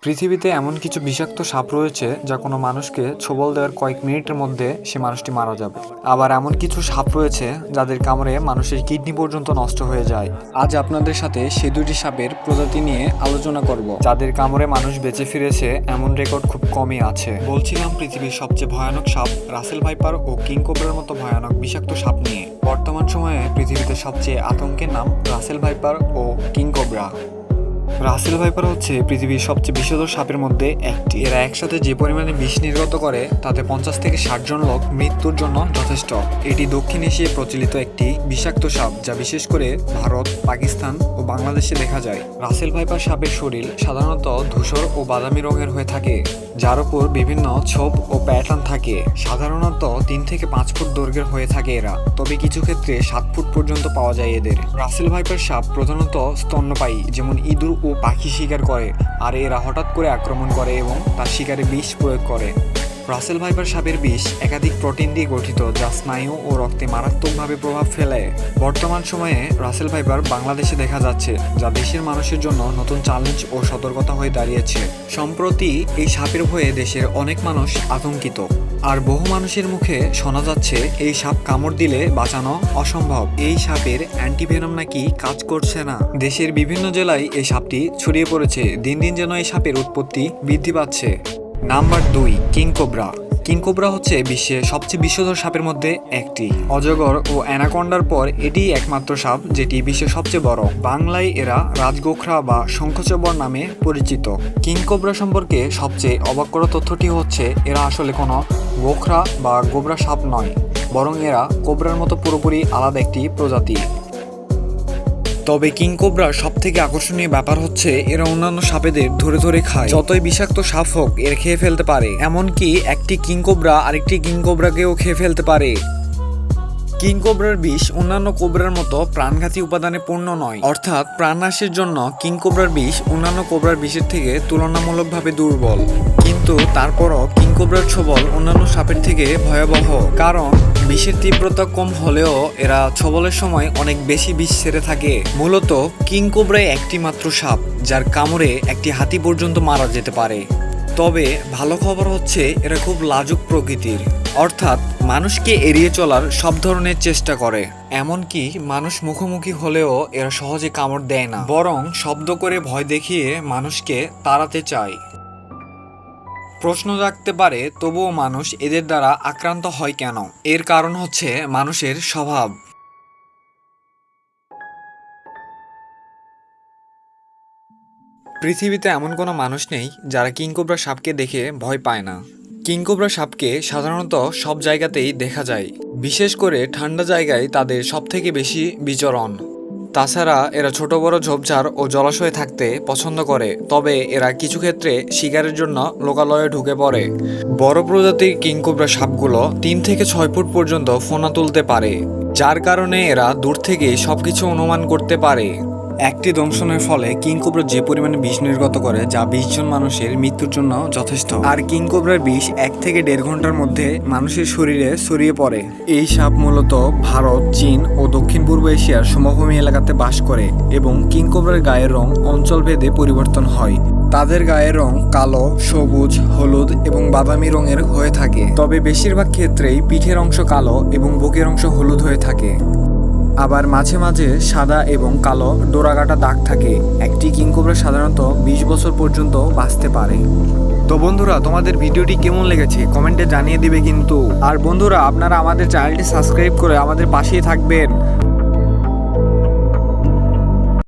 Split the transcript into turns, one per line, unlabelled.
পৃথিবীতে এমন কিছু বিষাক্ত সাপ রয়েছে যা কোনো মানুষকে ছোবল দেওয়ার কয়েক মিনিটের মধ্যে সে মানুষটি মারা যাবে। আবার এমন কিছু সাপ রয়েছে যাদের কামড়ে মানুষের কিডনি পর্যন্ত নষ্ট হয়ে যায়। আজ আপনাদের সাথে সে দুটি সাপের প্রজাতি নিয়ে আলোচনা করব যাদের কামড়ে মানুষ বেঁচে ফিরেছে এমন রেকর্ড খুব কমই আছে। বলছিলাম পৃথিবীর সবচেয়ে ভয়ানক সাপ রাসেল ভাইপার ও কিং কোবরার মতো ভয়ানক বিষাক্ত সাপ নিয়ে। বর্তমান সময়ে পৃথিবীতে সবচেয়ে আতঙ্কের নাম রাসেল ভাইপার ও কিং কোবরা। রাসেল ভাইপার হচ্ছে পৃথিবীর সবচেয়ে বিষধর সাপের মধ্যে একটি। এরা একসাথে যে পরিমাণে বিষ নির্গত করে তাতে 50 থেকে 60 জন লোক মৃত্যুর জন্য যথেষ্ট। এটি দক্ষিণ এশিয়ায় প্রচলিত একটি বিষাক্ত সাপ যা বিশেষ করে ভারত, পাকিস্তান ও বাংলাদেশে দেখা যায়। রাসেল ভাইপার সাপের শরীর সাধারণত ধূসর ও বাদামি রঙের হয়ে থাকে, যার উপর বিভিন্ন ছোপ ও প্যাটার্ন থাকে। সাধারণত 3 থেকে 5 ফুট দৈর্ঘ্যের হয়ে থাকে এরা, তবে কিছু ক্ষেত্রে 7 ফুট পর্যন্ত পাওয়া যায় এদের। রাসেল ভাইপার সাপ প্রধানত স্তন্যপায়ী, যেমন ইঁদুর ও পাখি শিকার করে, আর এরা হঠাৎ করে আক্রমণ করে এবং তার শিকারে বিষ প্রয়োগ করে। রাসেল ভাইপার সাপের বিষ একাধিক প্রোটিন দিয়ে গঠিত যা স্নায়ু ও রক্তে মারাত্মকভাবে প্রভাব ফেলে। বর্তমান সময়ে রাসেল ভাইপার বাংলাদেশে দেখা যাচ্ছে, যা দেশের মানুষের জন্য নতুন চ্যালেঞ্জ ও সতর্কতা হয়ে দাঁড়িয়েছে। সম্প্রতি এই সাপের ভয়ে দেশের অনেক মানুষ আতঙ্কিত, আর বহু মানুষের মুখে শোনা যাচ্ছে এই সাপ কামড় দিলে বাঁচানো অসম্ভব। এই সাপের অ্যান্টিভেনম নাকি কাজ করছে না। দেশের বিভিন্ন জেলায় এই সাপটি ছড়িয়ে পড়েছে। দিন দিন যেন এই সাপের উৎপত্তি বৃদ্ধি পাচ্ছে। Number 2, king cobra. King cobra হচ্ছে বিশ্বের সবচেয়ে বিষধর সাপের মধ্যে একটি। অজগর ও অ্যানাকন্ডার পর এটিই একমাত্র সাপ যেটি বিশ্বের সবচেয়ে বড়। বাংলায় এরা রাজগোখরা বা শঙ্খচবর নামে পরিচিত। কিং কোবরা সম্পর্কে সবচেয়ে অবাক করা তথ্যটি হচ্ছে এরা আসলে কোনো গোখরা বা গোবরা সাপ নয়, বরং এরা কোবরার মতো পুরোপুরি আলাদা একটি প্রজাতি। তবে কিং কোবরার সব থেকে আকর্ষণীয় ব্যাপার হচ্ছে এরা অন্যান্য সাপেদের ধরে ধরে খায়। যতই বিষাক্ত সাপ হোক এর খেয়ে ফেলতে পারে, এমনকি একটি কিং কোবরা আরেকটি কিং কোবরাকেও খেয়ে ফেলতে পারে। কিং কোবরার বিষ অন্যান্য কোবরার মতো প্রাণঘাতী উপাদানে পূর্ণ নয়, অর্থাৎ প্রাণনাশের জন্য কিং কোবরার বিষ অন্যান্য কোবরার বিষের থেকে তুলনামূলকভাবে দুর্বল। কিন্তু তারপরও কিং কোবরার ছোবল অন্যান্য সাপের থেকে ভয়াবহ, কারণ বিষের তীব্রতা কম হলেও এরা ছোবলের সময় অনেক বেশি বিষ ছেড়ে থাকে। মূলত কিং কোবরাই একটি মাত্র সাপ যার কামড়ে একটি হাতি পর্যন্ত মারা যেতে পারে। তবে ভালো খবর হচ্ছে এরা খুব লাজুক প্রকৃতির, অর্থাৎ মানুষকে এড়িয়ে চলার সব ধরনের চেষ্টা করে। এমনকি মানুষ মুখোমুখি হলেও এরা সহজে কামড় দেয় না, বরং শব্দ করে ভয় দেখিয়ে মানুষকে তাড়াতে চায়। প্রশ্ন জাগতে পারে, তবুও মানুষ এদের দ্বারা আক্রান্ত হয় কেন? এর কারণ হচ্ছে মানুষের স্বভাব। পৃথিবীতে এমন কোনো মানুষ নেই যারা কিং কোবরা সাপকে দেখে ভয় পায় না। কিং কোবরা সাপকে সাধারণত সব জায়গাতেই দেখা যায়, বিশেষ করে ঠান্ডা জায়গায় তাদের সবথেকে বেশি বিচরণ। তাছাড়া এরা ছোট বড় ঝোপঝাড় ও জলাশয়ে থাকতে পছন্দ করে, তবে এরা কিছু ক্ষেত্রে শিকারের জন্য লোকালয়ে ঢুকে পড়ে। বড় প্রজাতির কিং কোবরা সাপগুলো 3 থেকে 6 ফুট পর্যন্ত ফোনা তুলতে পারে, যার কারণে এরা দূর থেকে সবকিছু অনুমান করতে পারে। একটি দংশনের ফলে কিং কোবরা যে পরিমাণে বিষ নির্গত করে যা 20 জন মানুষের মৃত্যুর জন্য যথেষ্ট। আর কিং কোবরার বিষ 1 থেকে 1.5 ঘন্টার মধ্যে মানুষের শরীরে ছড়িয়ে পড়ে। এই সাপ মূলত ভারত, চীন ও দক্ষিণ পূর্ব এশিয়ার সমভূমি এলাকাতে বাস করে এবং কিং কোবরার গায়ের রং অঞ্চলভেদে পরিবর্তন হয়। তাদের গায়ের রং কালো, সবুজ, হলুদ এবং বাদামি রঙের হয়ে থাকে, তবে বেশিরভাগ ক্ষেত্রেই পিঠের অংশ কালো এবং বুকের অংশ হলুদ হয়ে থাকে। আবার মাঝে মাঝে সাদা এবং কালো ডোরাকাটা দাগ থাকে। একটি কিং কোবরা সাধারণত 20 বছর পর্যন্ত বাঁচতে পারে। তো বন্ধুরা, তোমাদের ভিডিওটি কেমন লেগেছে কমেন্টে জানিয়ে দিবে কিন্তু। আর বন্ধুরা, আপনারা আমাদের চ্যানেলটি সাবস্ক্রাইব করে আমাদের পাশেই থাকবেন।